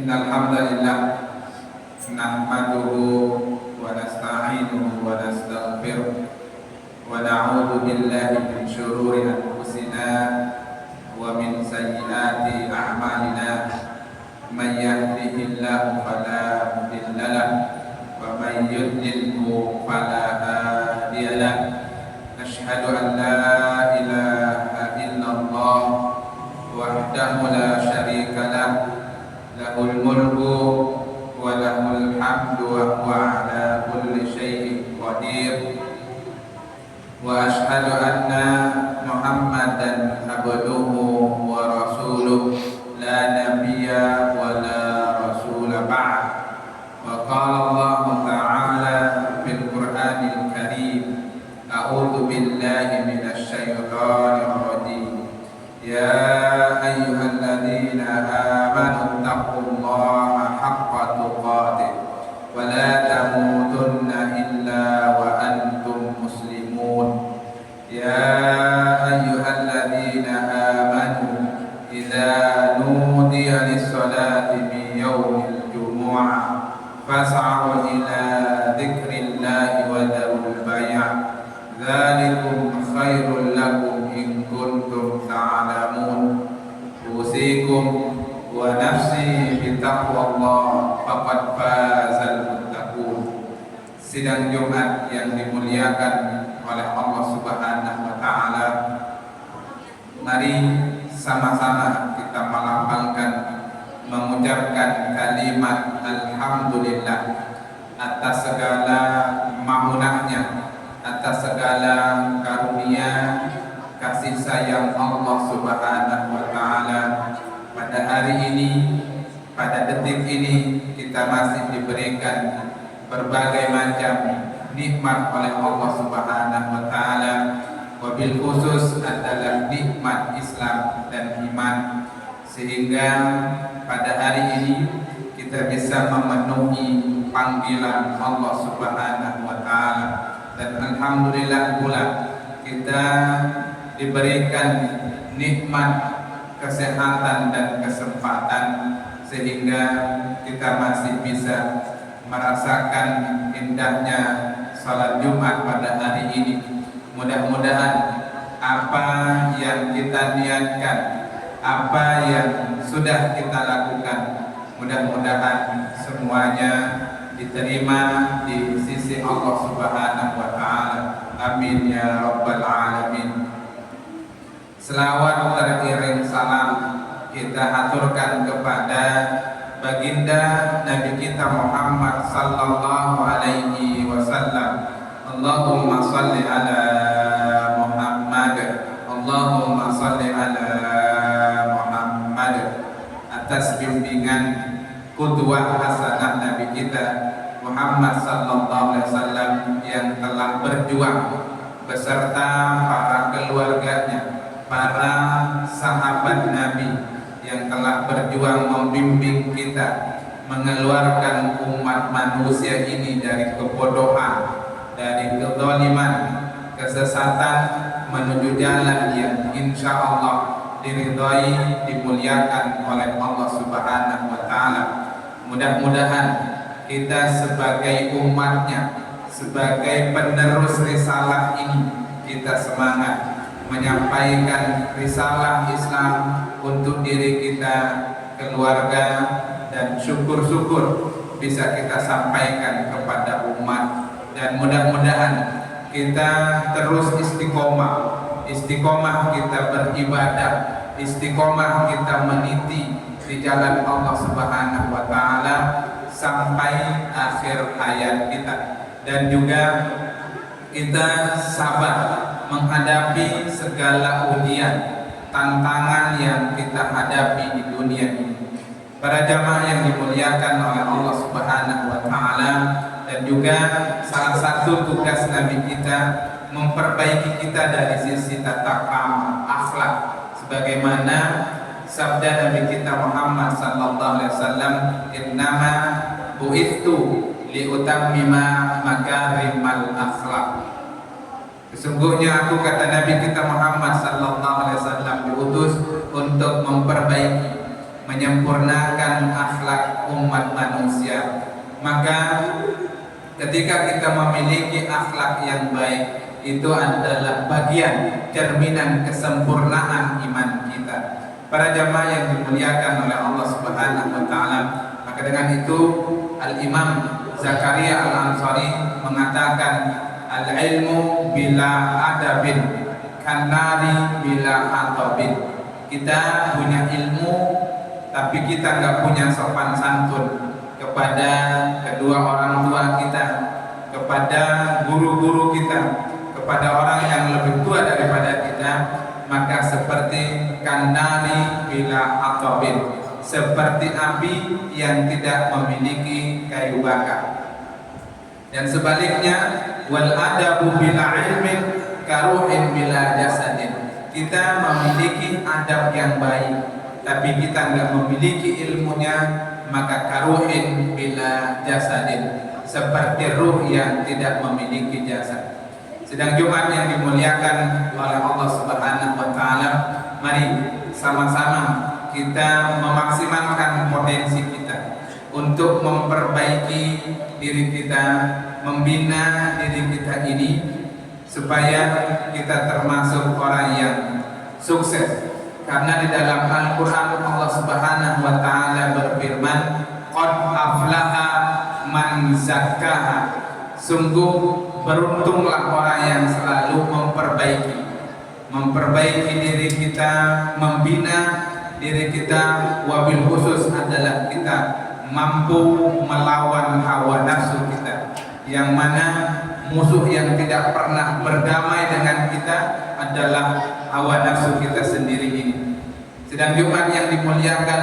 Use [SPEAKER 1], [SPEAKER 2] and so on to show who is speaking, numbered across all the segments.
[SPEAKER 1] Innal hamdalillah nahmaduhu wa nasta'inuhu wa nastaghfiruh wa na'udzu billahi min shururi anfusina wa min sayyiati a'malina. Man yahdihillahu fala mudilla lahu wa man yudlilhu fala hadiya lahu. Asyhadu an la ilaha illallah wahdahu la syarika lahu, lahul mulku wa lahul hamdu wa huwa ala kulli syai'in qadir. Wa asyhadu anna Muhammadan abduhu wa rasuluh la nabiyya wa la rasula ba'd. Wa qala Allah ta'ala fil Qur'anil Karim, a'udzu billahi minasy syaithanir rajim. Ya ayyuhalladzina amanu taqullaha haqqa tuqatih wa la tamutunna illa wa antum muslimun. Ya ayyuhalladzina amanu idza nudiya lis-salati min yaumil jumu'ah fas'au ila dzikrillahi wa dharul bay'. Dzalikum khairul lakum in kuntum ta'lamun. Usikum wa nafsi bitaqwallah faqad fazal muttaqun. Sidang Jumat yang dimuliakan oleh Allah Subhanahu wa taala, mari sama-sama kita melambangkan, mengucapkan kalimat alhamdulillah atas segala mahunahnya, atas segala karunia kasih sayang Allah Subhanahu wa taala. Pada hari ini, pada detik ini, kita masih diberikan berbagai macam nikmat oleh Allah Subhanahu wa taala, wabil khusus adalah nikmat Islam dan iman, sehingga pada hari ini kita bisa memenuhi panggilan Allah Subhanahu wa taala. Dan alhamdulillah pula kita diberikan nikmat kesehatan dan kesempatan, sehingga kita masih bisa merasakan indahnya salat Jumat pada hari ini. Mudah-mudahan apa yang kita niatkan, apa yang sudah kita lakukan, mudah-mudahan semuanya diterima di sisi Allah Subhanahu wa taala. Amin ya rabbal alamin. Selawat teriring salam kita aturkan kepada baginda Nabi kita Muhammad sallallahu alaihi wasallam. Allahumma salli ala Muhammad, Allahumma salli ala Muhammad. Atas bimbingan qudwah hasanah Nabi kita Muhammad sallallahu alaihi wasallam yang telah berjuang beserta para keluarganya, para sahabat Nabi yang telah berjuang membimbing kita, mengeluarkan umat manusia ini dari kebodohan, dari kezaliman, kesesatan, menuju jalan yang insya Allah diridhai, dimuliakan oleh Allah Subhanahu wa taala. Mudah-mudahan kita sebagai umatnya, sebagai penerus risalah ini, kita semangat menyampaikan risalah Islam untuk diri kita, keluarga, dan syukur-syukur bisa kita sampaikan kepada umat. Dan mudah-mudahan kita terus istiqomah kita beribadah, istiqomah kita meniti di jalan Allah Subhanahu wa taala sampai akhir hayat kita. Dan juga kita sabar menghadapi segala ujian, tantangan yang kita hadapi di dunia ini. Para jamaah yang dimuliakan oleh Allah Subhanahu wa taala, dan juga salah satu tugas Nabi kita memperbaiki kita dari sisi tata krama, akhlak, sebagaimana sabda Nabi kita Muhammad sallallahu alaihi wasallam, innama bu'ithu liutammima makarimal akhlak. Sesungguhnya aku, kata Nabi kita Muhammad sallallahu alaihi wasallam, diutus untuk memperbaiki, menyempurnakan akhlak umat manusia. Maka ketika kita memiliki akhlak yang baik, itu adalah bagian cerminan kesempurnaan iman kita. Para jamaah yang dimuliakan oleh Allah Subhanahu wa taala, maka dengan itu Al-Imam Zakaria Al-Ansari mengatakan, al-ilmu bila adabin kanari bila hatabin. Kita punya ilmu tapi kita nggak punya sopan santun kepada kedua orang tua kita, kepada guru-guru kita, kepada orang yang lebih tua daripada kita, maka seperti kanari bila hatabin, seperti api yang tidak memiliki kayu bakar. Dan sebaliknya, wal adabu bila ilmin karuhin bila jasadin. Kita memiliki adab yang baik, tapi kita nggak memiliki ilmunya, maka karuhin bila jasadin, seperti ruh yang tidak memiliki jasad. Sedang Jumat yang dimuliakan oleh Allah Subhanahu wa taala, mari sama-sama kita memaksimalkan potensi kita untuk memperbaiki diri kita, membina diri kita ini supaya kita termasuk orang yang sukses. Karena di dalam Al-Qur'an Allah Subhanahu wa taala berfirman, qad aflaha man zakkaha. Sungguh beruntunglah orang yang selalu memperbaiki diri kita, membina diri kita. Wabil khusus adalah kita mampu melawan hawa nafsu kita, yang mana musuh yang tidak pernah berdamai dengan kita adalah hawa nafsu kita sendiri ini. Sedang Jumat yang dimuliakan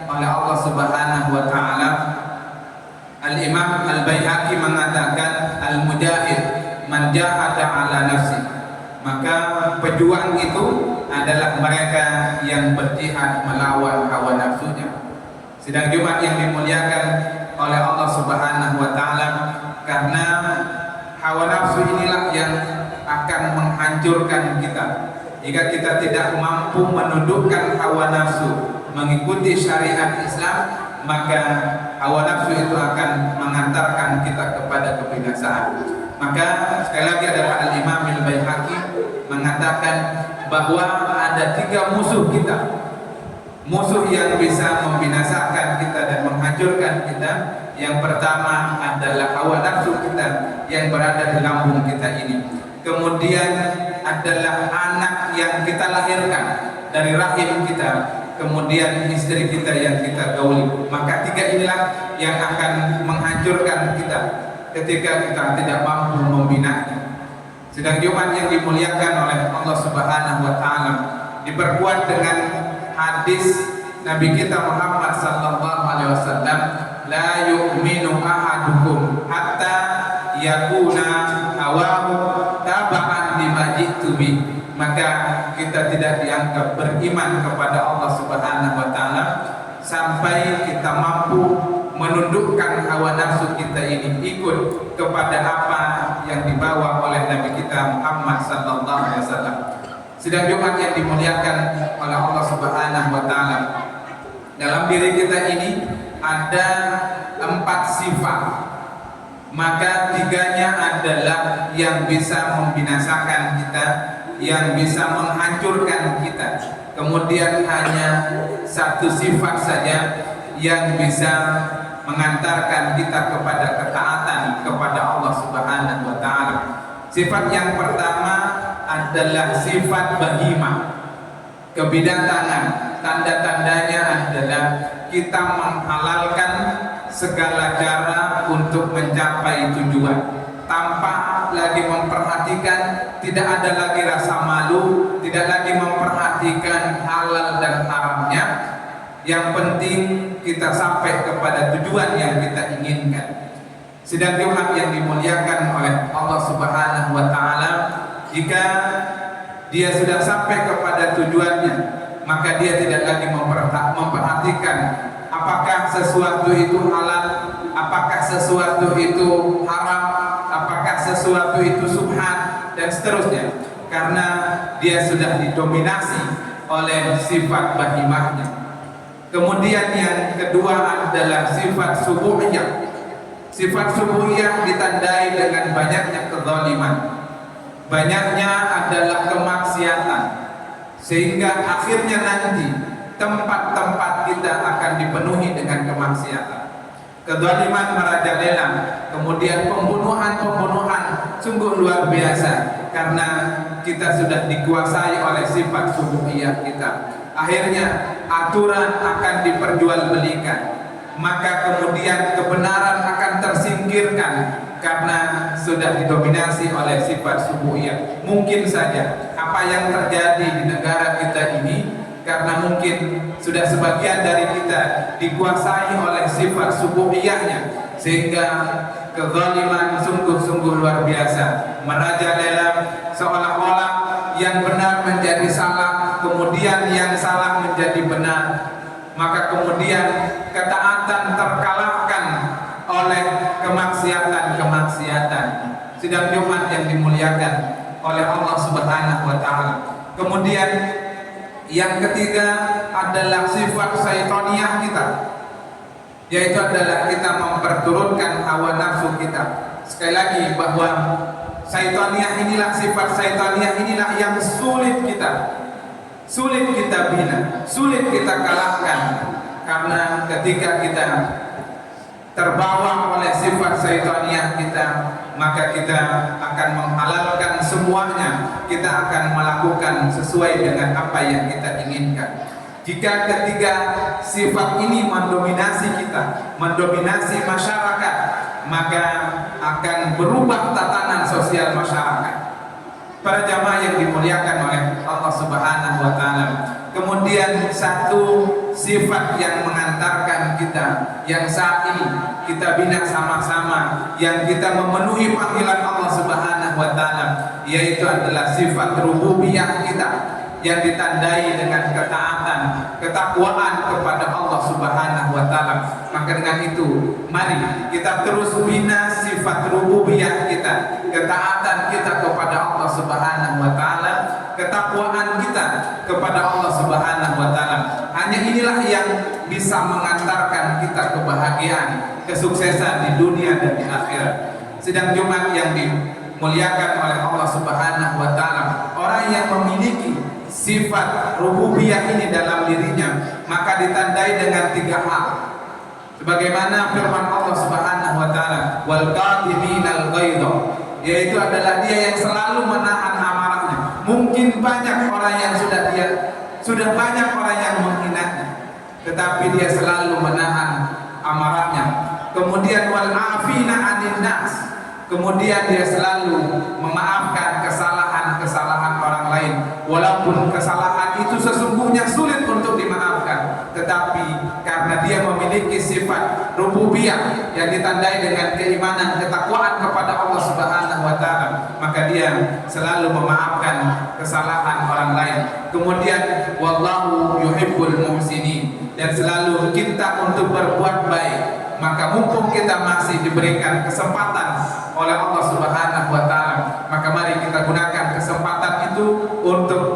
[SPEAKER 1] oleh Allah Subhanahu wa taala, Al-Imam Al-Baihaqi mengatakan, al-mujahid man jahada ala nafsi. Maka pejuang itu adalah mereka yang berjihad melawan hawa nafsunya. Sedang Jumat yang dimuliakan oleh Allah Subhanahu wa taala, karena hawa nafsu inilah yang akan menghancurkan kita. Jika kita tidak mampu menundukkan hawa nafsu, mengikuti syariat Islam, maka hawa nafsu itu akan mengantarkan kita kepada kebinasaan. Maka sekali lagi adalah Al-Imam Al-Baihaqi mengatakan bahwa ada 3 musuh kita. Musuh yang bisa membinasakan kita dan menghancurkan kita. Yang pertama adalah hawa nafsu kita yang berada di lambung kita ini. Kemudian adalah anak yang kita lahirkan dari rahim kita. Kemudian istri kita yang kita gauli. Maka 3 inilah yang akan menghancurkan kita ketika kita tidak mampu membinanya. Sedang Jumat yang dimuliakan oleh Allah Subhanahu wa taala diperkuat dengan hadis Nabi kita Muhammad sallallahu alaihi wasallam, la yu'minu ahadukum hatta yakuna hawahu taba'an lima ji'tu bi. Maka kita tidak dianggap beriman kepada Allah Subhanahu wa taala sampai kita mampu menundukkan hawa nafsu kita ini ikut kepada apa yang dibawa oleh Nabi kita Muhammad sallallahu alaihi wasallam. Sedang Jumat yang dimuliakan oleh Allah Subhanahu wa taala, dalam diri kita ini ada 4 sifat. Maka 3-nya adalah yang bisa membinasakan kita, yang bisa menghancurkan kita. Kemudian hanya 1 sifat saja yang bisa mengantarkan kita kepada ketaatan kepada Allah Subhanahu wa taala. Sifat yang pertama adalah sifat bahimah, kebidatangan. Tanda-tandanya adalah kita menghalalkan segala cara untuk mencapai tujuan tanpa lagi memperhatikan, tidak ada lagi rasa malu, tidak lagi memperhatikan halal dan haramnya. Yang penting kita sampai kepada tujuan yang kita inginkan. Sedang Jumat yang dimuliakan oleh Allah Subhanahu wa taala, jika dia sudah sampai kepada tujuannya, maka dia tidak lagi memperhatikan apakah sesuatu itu halal, apakah sesuatu itu haram, apakah sesuatu itu subhan, dan seterusnya. Karena dia sudah didominasi oleh sifat bahimahnya. Kemudian yang kedua adalah sifat subuhiyah. Sifat subuhiyah ditandai dengan banyaknya kezaliman, banyaknya adalah kemaksiatan, sehingga akhirnya nanti tempat-tempat kita akan dipenuhi dengan kemaksiatan. Kezaliman merajalela, kemudian pembunuhan sungguh luar biasa karena kita sudah dikuasai oleh sifat subuhiyah kita. Akhirnya aturan akan diperjualbelikan, maka kemudian kebenaran akan tersingkirkan karena sudah didominasi oleh sifat subuhiyah. Mungkin saja apa yang terjadi di negara kita ini karena mungkin sudah sebagian dari kita dikuasai oleh sifat subuhiyahnya, sehingga kezaliman sungguh-sungguh luar biasa merajalela, seolah-olah yang benar menjadi salah, kemudian yang salah menjadi benar. Maka kemudian ketaatan terkalahkan oleh kemaksiatan. Sidang Jumat yang dimuliakan oleh Allah Subhanahu wa taala. Kemudian yang ketiga adalah sifat syaitaniyah kita, yaitu adalah kita memperturutkan hawa nafsu kita. Sekali lagi bahwa syaitaniyah inilah, sifat syaitaniyah inilah yang sulit kita bina, sulit kita kalahkan. Karena ketika kita terbawa oleh sifat syaitaniyah kita, maka kita akan menghalalkan semuanya, kita akan melakukan sesuai dengan apa yang kita inginkan. Jika ketiga sifat ini mendominasi kita, mendominasi masyarakat, maka akan berubah tatanan sosial masyarakat. Para jamaah yang dimuliakan oleh Allah Subhanahu wa taala. Kemudian satu sifat yang mengantarkan kita, yang saat ini kita bina sama-sama, yang kita memenuhi panggilan Allah Subhanahu wa taala, yaitu adalah sifat rububiyah kita yang ditandai dengan ketaatan, ketakwaan kepada Allah Subhanahu wa taala. Maka dengan itu, mari kita terus bina sifat rububiyah kita, ketaatan kita kepada Allah Subhanahu wa taala, ketakwaan kita kepada Allah Subhanahu wa taala. Hanya inilah yang bisa mengantarkan kita kebahagiaan, kesuksesan di dunia dan di akhirat. Sidang Jumat yang dimuliakan oleh Allah Subhanahu wa taala, orang yang memiliki sifat rububiyah ini dalam dirinya, maka ditandai dengan tiga hal. Sebagaimana firman Allah Subhanahu wa taala, wal qadiminal ghaidha, yaitu adalah dia yang selalu menahan amarahnya. Mungkin banyak orang yang sudah banyak orang yang menghinanya, tetapi dia selalu menahan amarahnya. Kemudian wal afina 'anil nas, kemudian dia selalu memaafkan kesalahan orang lain, walaupun kesalahan itu sesungguhnya sulit untuk dimaafkan, tetapi karena dia memiliki sifat rububiyah yang ditandai dengan keimanan, ketakwaan kepada Allah Subhanahu wa taala, maka dia selalu memaafkan kesalahan orang lain. Kemudian wallahu yuhibbul muhsinin, dan selalu kita untuk berbuat baik. Maka mumpung kita masih diberikan kesempatan oleh Allah Subhanahu wa taala, maka mari kita gunakan kesempatan itu untuk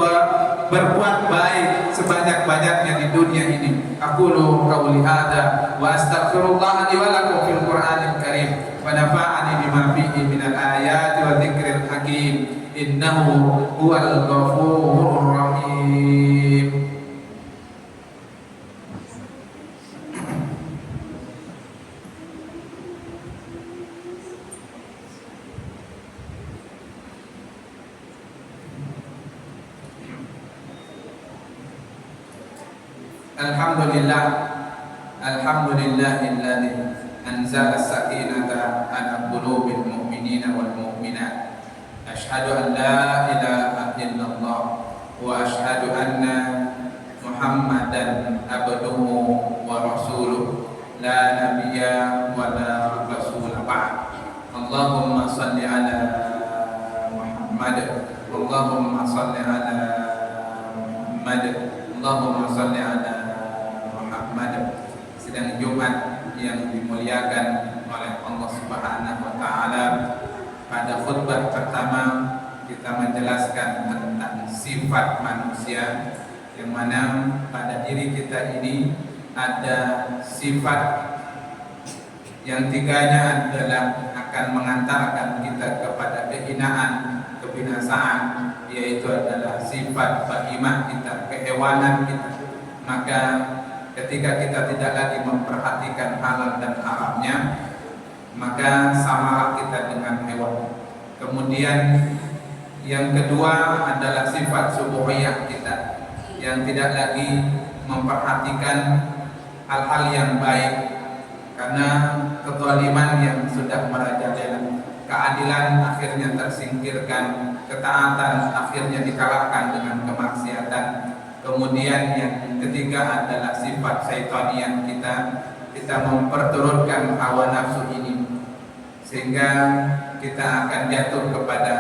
[SPEAKER 1] berbuat baik sebanyak-banyaknya di dunia ini. Aqulu qauli hadza wa astaghfirullah li wa lakum fil Qur'anil Karim wa nafa'ani bima fihi minal ayati wa dzikril hakim, innahu huwal ghafurur rahim. Alhamdulillahilladzi anzala as-sakinata 'ala qulubil mu'minina wal mu'minat. Asyhadu an la ilaha illallah wa asyhadu anna Muhammadan abduhu wa rasuluh, la nabiyya wa la rasula ba'd. Allahumma shalli 'ala Muhammad, Allahumma shalli 'ala Muhammad, Allahumma shalli 'ala Muhammad. Sidang Jumat yang dimuliakan oleh Allah Subhanahu wa taala, pada khutbah pertama kita menjelaskan tentang sifat manusia, yang mana pada diri kita ini ada sifat yang tiganya adalah akan mengantarkan kita kepada kehinaan, kebinasaan, yaitu adalah sifat bahimah kita, kehewanan kita. Maka ketika kita tidak lagi memperhatikan halal dan haramnya, maka samalah kita dengan hewan. Kemudian yang kedua adalah sifat subuhiyah kita, yang tidak lagi memperhatikan hal-hal yang baik, karena kezaliman yang sudah merajalela, keadilan akhirnya tersingkirkan, ketaatan akhirnya dikalahkan dengan kemaksiatan. Kemudian yang ketiga adalah sifat syaitaniah kita memperturutkan hawa nafsu ini, sehingga kita akan jatuh kepada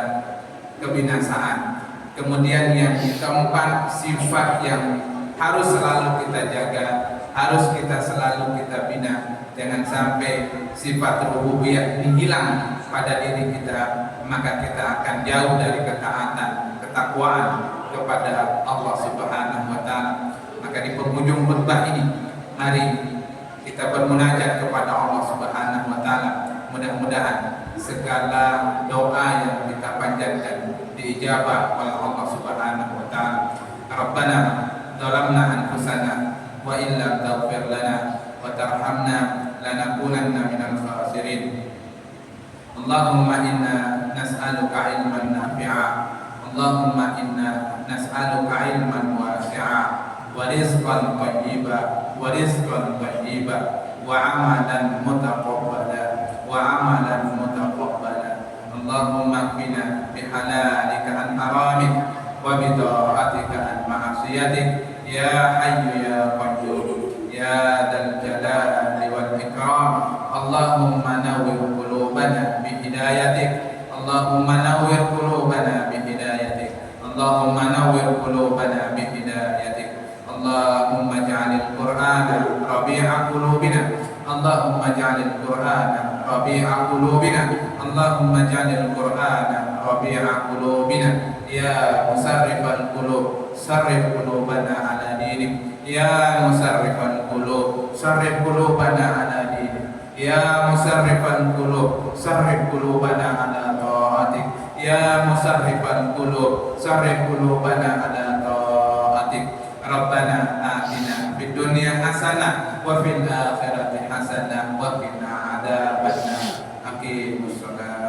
[SPEAKER 1] kebinasaan. Kemudian yang keempat, sifat yang harus selalu kita jaga, harus kita selalu kita bina. Jangan sampai sifat rububiyah ini hilang pada diri kita, maka kita akan jauh dari ketaatan, ketakwaan kepada Allah Subhanahu wa taala. Maka di penghujung khutbah ini, mari kita bermunajat kepada Allah Subhanahu wa taala. Mudah-mudahan segala doa yang kita panjatkan diijabah oleh Allah Subhanahu wa taala. Rabbana zalamna anfusana wa illam taghfir lana wa tarhamna lanakunanna minal khasirin. Allahumma inna nas'aluka ilman nafi'a, Allahumma inna nas'aluka ilman wasi'a wa rizqan thayyiba wa amalan mutaqabbala Allahumma qina bihalalika an haramik wa bida'atika an ma'asiyatik ya hayyu ya qayyum ya dzal jalali wal ikram. Allahumma nawwir qulubana bi hidayatik, Allahumma nawwir qulubana bi hidayatik, Allahumma nawwir qulubana bi hidayatik. Allahumma ja'alil qur'ana rabi'a qulubina, Allahumma ja'alil qur'ana rabi'a qulubina, Allahumma ja'alil qur'ana rabi'a qulubina. Ya musarrifal qulub sarrif qulubana ala dinik, ya musarrifal qulub sarrif qulubana ala dinik, ya musarrifal qulub sarrif qulubana ala ta'atik, ya musarrifal qulub sarrif qulubana ala ta'atik. Rabbana atina fid dunya hasanah wa fil akhirati hasanah wa qina adzabannar. Aqimus shalah.